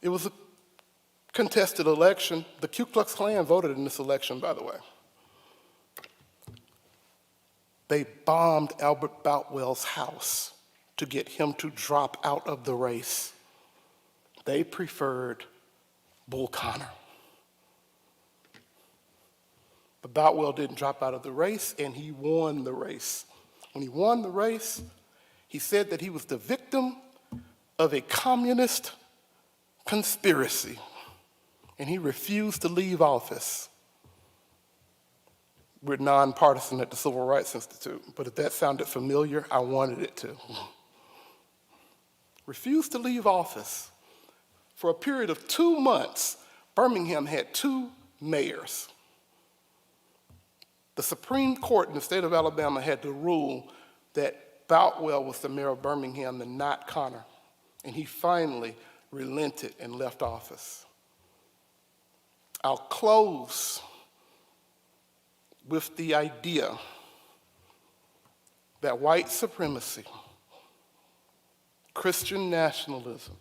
It was a contested election. The Ku Klux Klan voted in this election, by the way. They bombed Albert Boutwell's house to get him to drop out of the race. They preferred Bull Connor. But Boutwell didn't drop out of the race, and he won the race. When he won the race, he said that he was the victim of a communist conspiracy, and he refused to leave office. We're nonpartisan at the Civil Rights Institute, but if that sounded familiar, I wanted it to. Refused to leave office. For a period of 2 months, Birmingham had 2 mayors. The Supreme Court in the state of Alabama had to rule that Boutwell was the mayor of Birmingham and not Connor, and he finally relented and left office. I'll close with the idea that white supremacy, Christian nationalism,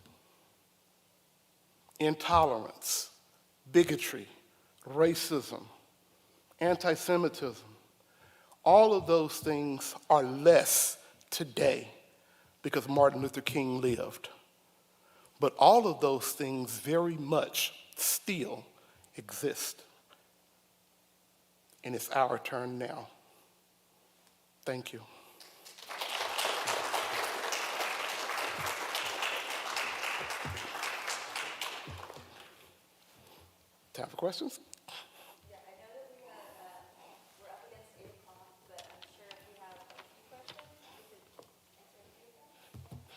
intolerance, bigotry, racism, anti-Semitism, all of those things are less today because Martin Luther King lived. But all of those things very much still exist. And it's our turn now. Thank you. Time for questions? Yeah, I know that we're up against 8 o'clock, but I'm sure if you have a few questions, we could answer a few of them.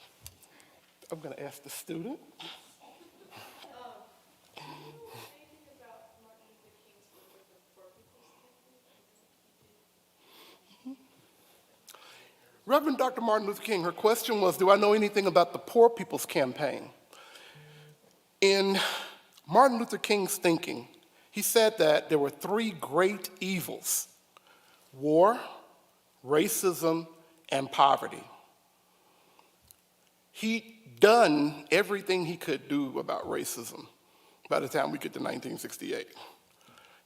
I'm going to ask the student. Reverend Dr. Martin Luther King, her question was, do I know anything about the Poor People's Campaign? In Martin Luther King's thinking, he said that there were 3 great evils: war, racism, and poverty. He'd done everything he could do about racism by the time we get to 1968.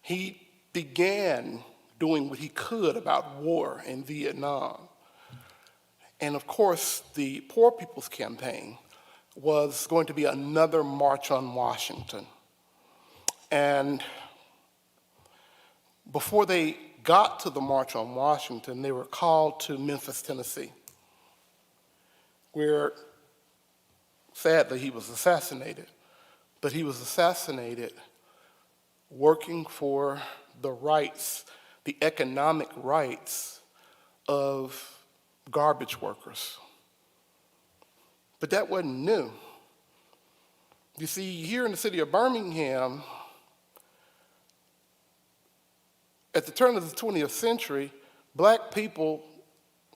He began doing what he could about war in Vietnam. And of course, the Poor People's Campaign was going to be another March on Washington. And before they got to the March on Washington, they were called to Memphis, Tennessee, where sadly he was assassinated. But he was assassinated working for the rights, the economic rights of garbage workers. But that wasn't new. You see, here in the city of Birmingham, at the turn of the 20th century, black people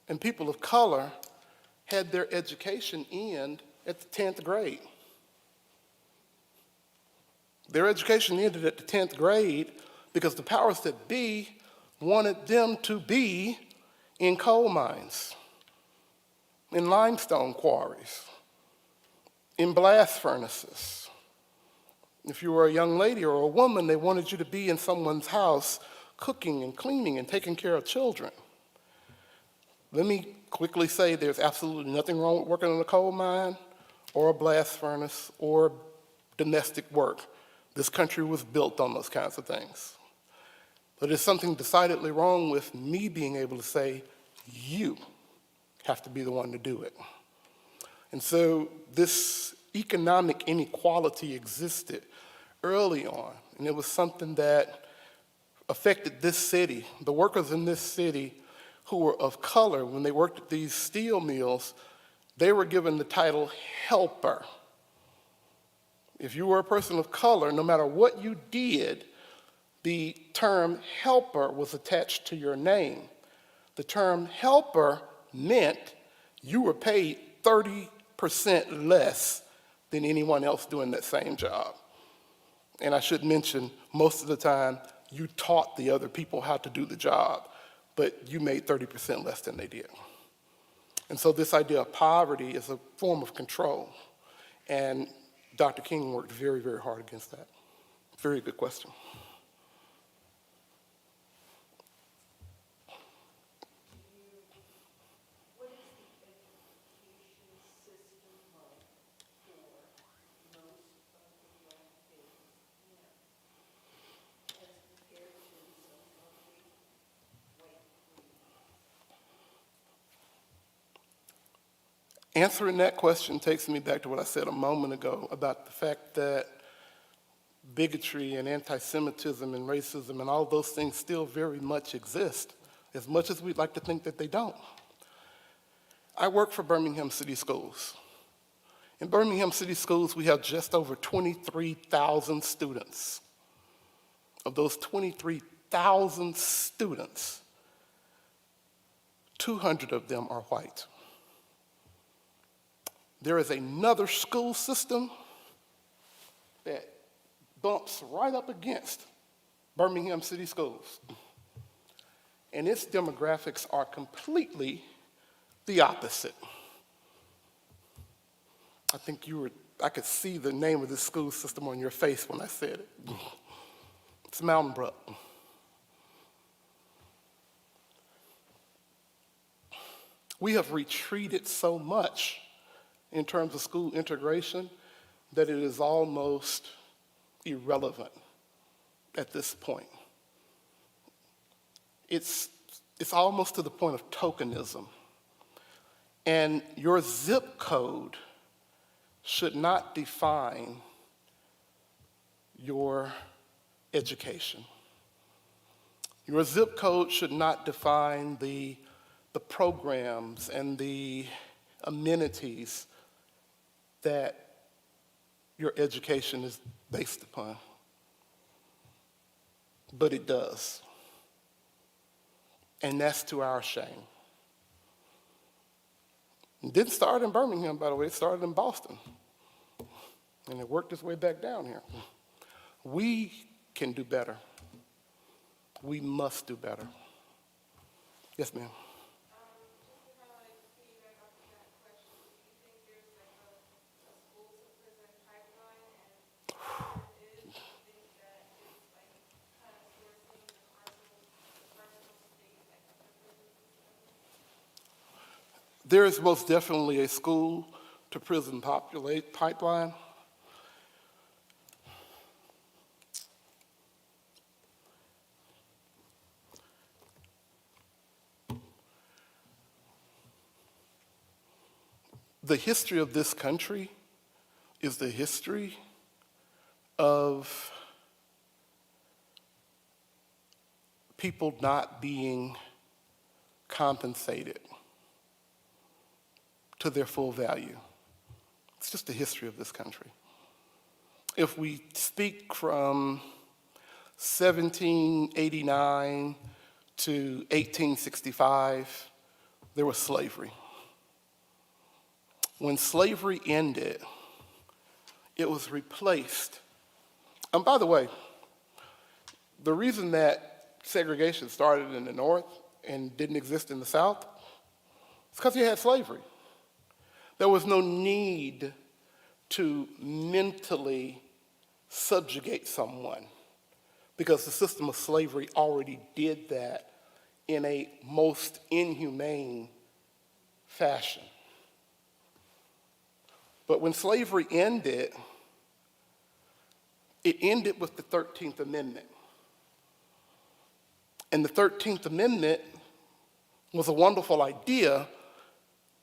and people of color had their education end at the 10th grade. Their education ended at the 10th grade because the powers that be wanted them to be in coal mines, in limestone quarries, in blast furnaces. If you were a young lady or a woman, they wanted you to be in someone's house cooking and cleaning and taking care of children. Let me quickly say there's absolutely nothing wrong with working in a coal mine or a blast furnace or domestic work. This country was built on those kinds of things. But there's something decidedly wrong with me being able to say, you have to be the one to do it. And so this economic inequality existed early on, and it was something that affected this city. The workers in this city who were of color, when they worked at these steel mills, they were given the title helper. If you were a person of color, no matter what you did, the term helper was attached to your name. The term helper meant you were paid 30% less than anyone else doing that same job. And I should mention, most of the time, you taught the other people how to do the job, but you made 30% less than they did. And so this idea of poverty is a form of control. And Dr. King worked very, very hard against that. Very good question. Answering that question takes me back to what I said a moment ago about the fact that bigotry and anti-Semitism and racism and all those things still very much exist, as much as we'd like to think that they don't. I work for Birmingham City Schools. In Birmingham City Schools, we have just over 23,000 students. Of those 23,000 students, 200 of them are white. There is another school system that bumps right up against Birmingham City Schools. And its demographics are completely the opposite. I think I could see the name of this school system on your face when I said it. It's Mountain Brook. We have retreated so much in terms of school integration that it is almost irrelevant at this point. It's almost to the point of tokenism. And your zip code should not define your education. Your zip code should not define the programs and the amenities that your education is based upon. But it does. And that's to our shame. It didn't start in Birmingham, by the way, it started in Boston. And it worked its way back down here. We can do better. We must do better. Yes, ma'am. There is most definitely a school to prison pipeline. The history of this country is the history of people not being compensated to their full value. It's just the history of this country. If we speak from 1789 to 1865, there was slavery. When slavery ended, it was replaced. And by the way, the reason that segregation started in the North and didn't exist in the South is because you had slavery. There was no need to mentally subjugate someone because the system of slavery already did that in a most inhumane fashion. But when slavery ended, it ended with the 13th Amendment. And the 13th Amendment was a wonderful idea,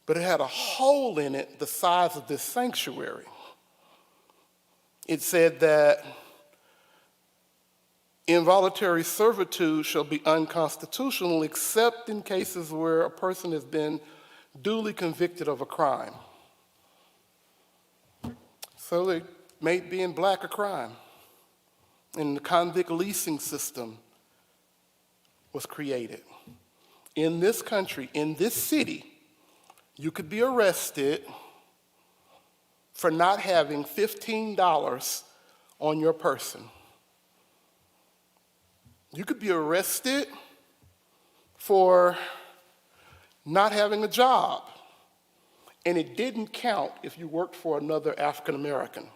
but it had a hole in it the size of this sanctuary. It said that involuntary servitude shall be unconstitutional except in cases where a person has been duly convicted of a crime. So they made being black a crime. And the convict leasing system was created. In this country, in this city, you could be arrested for not having $15 on your person. You could be arrested for not having a job, and it didn't count if you worked for another African American.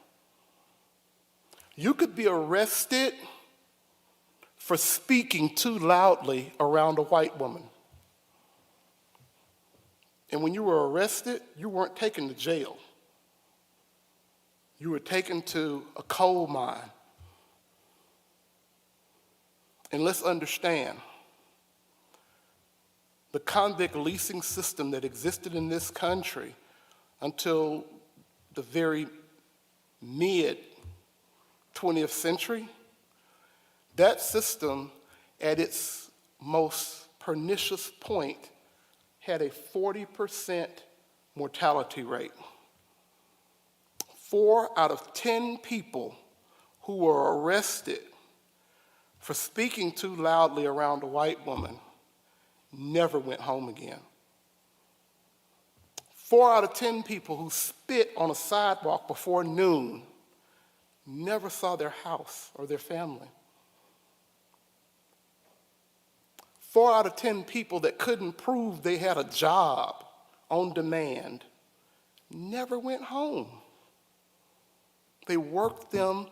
You could be arrested for speaking too loudly around a white woman. And when you were arrested, you weren't taken to jail. You were taken to a coal mine. And let's understand, the convict leasing system that existed in this country until the very mid-20th century, that system at its most pernicious point had a 40% mortality rate. 4 out of 10 people who were arrested for speaking too loudly around a white woman never went home again. 4 out of 10 people who spit on a sidewalk before noon never saw their house or their family. 4 out of 10 people that couldn't prove they had a job on demand never went home. They worked them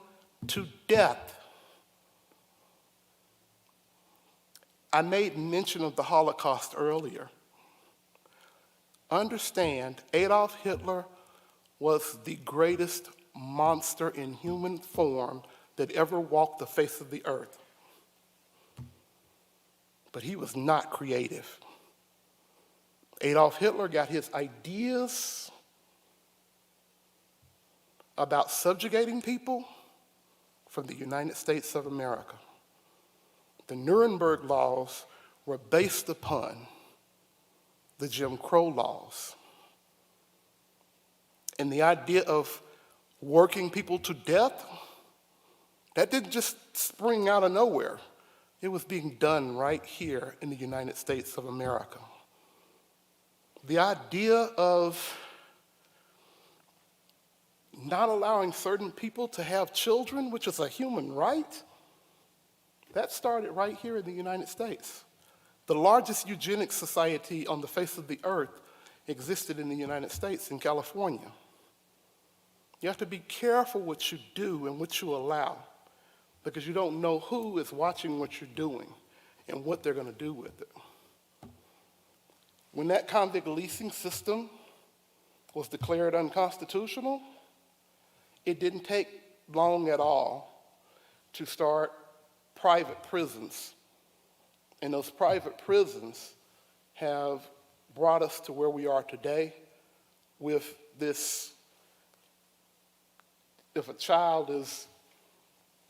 to death. I made mention of the Holocaust earlier. Understand, Adolf Hitler was the greatest monster in human form that ever walked the face of the earth. But he was not creative. Adolf Hitler got his ideas about subjugating people from the United States of America. The Nuremberg laws were based upon the Jim Crow laws. And the idea of working people to death, that didn't just spring out of nowhere. It was being done right here in the United States of America. The idea of not allowing certain people to have children, which is a human right, that started right here in the United States. The largest eugenics society on the face of the earth existed in the United States, in California. You have to be careful what you do and what you allow, because you don't know who is watching what you're doing and what they're going to do with it. When that convict leasing system was declared unconstitutional, it didn't take long at all to start private prisons. And those private prisons have brought us to where we are today with this. If a child is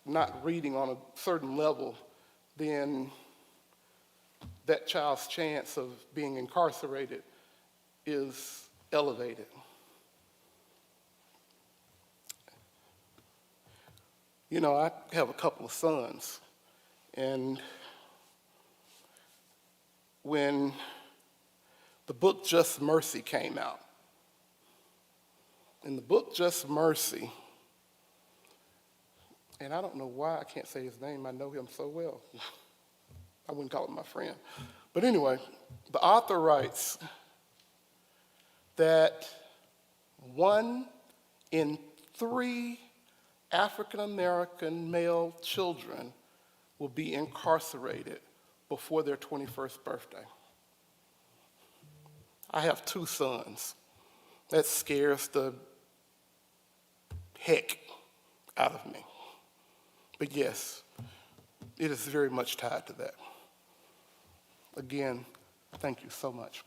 not reading on a certain level, then that child's chance of being incarcerated is elevated. You know, I have a couple of sons, and when the book Just Mercy came out, in the book Just Mercy, and I don't know why I can't say his name, I know him so well. I wouldn't call him my friend. But anyway, the author writes that 1 in 3 African American male children will be incarcerated before their 21st birthday. I have 2 sons. That scares the heck out of me. But yes, it is very much tied to that. Again, thank you so much.